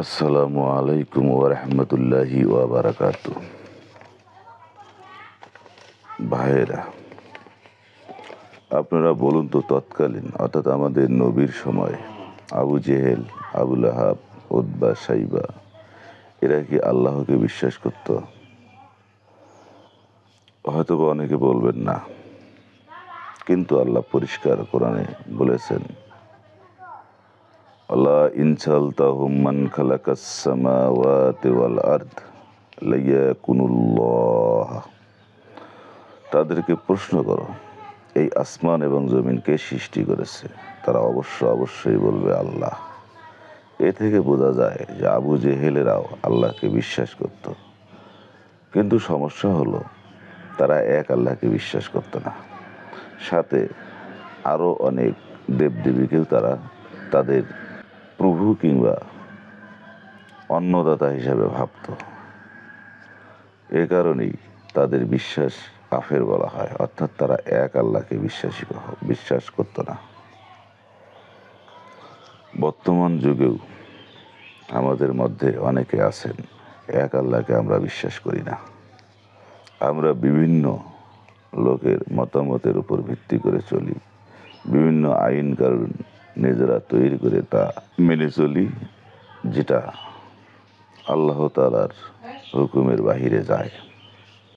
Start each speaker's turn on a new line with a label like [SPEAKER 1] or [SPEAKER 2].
[SPEAKER 1] আসসালামু আলাইকুম ওয়া রাহমাতুল্লাহি ওয়া বারাকাতুহু। ভাইয়েরা, আপনারা বলুন তো, তৎকালীন অর্থাৎ আমাদের নবীর সময় আবু জেহেল, আবু লাহাব, উতবা, সাইবা এরা কি আল্লাহকে বিশ্বাস করত? হয়তোবা অনেকে বলবেন না, কিন্তু আল্লাহ পরিষ্কার কোরআনে বলেছেন, আল্লাহ ইনসালতাহুম মান খালাকাস সামাওয়াতি ওয়াল আরদ লাইয়াকুনুল্লাহ। তাদেরকে প্রশ্ন করো, এই আসমান এবং জমিন কে সৃষ্টি করেছে? তারা অবশ্যই বলবে আল্লাহ। এ থেকে বোঝা যায় যে আবু জেহেলেরাও আল্লাহকে বিশ্বাস করত, কিন্তু সমস্যা হলো তারা এক আল্লাহকে বিশ্বাস করত না, সাথে আরও অনেক দেবদেবীকেও তারা তাদের প্রভু কিংবা অন্নদাতা হিসাবে ভাবত। এ কারণেই তাদের বিশ্বাস কাফের বলা হয়, অর্থাৎ তারা এক আল্লাহকে বিশ্বাস করত না। বর্তমান যুগেও আমাদের মধ্যে অনেকে আছেন এক আল্লাহকে আমরা বিশ্বাস করি না। আমরা বিভিন্ন লোকের মতামতের উপর ভিত্তি করে চলি, বিভিন্ন আইন কানুন নিজেরা তৈরি করে তা মেনে চলি, যেটা আল্লাহ তাআলার হুকুমের বাহিরে যায়।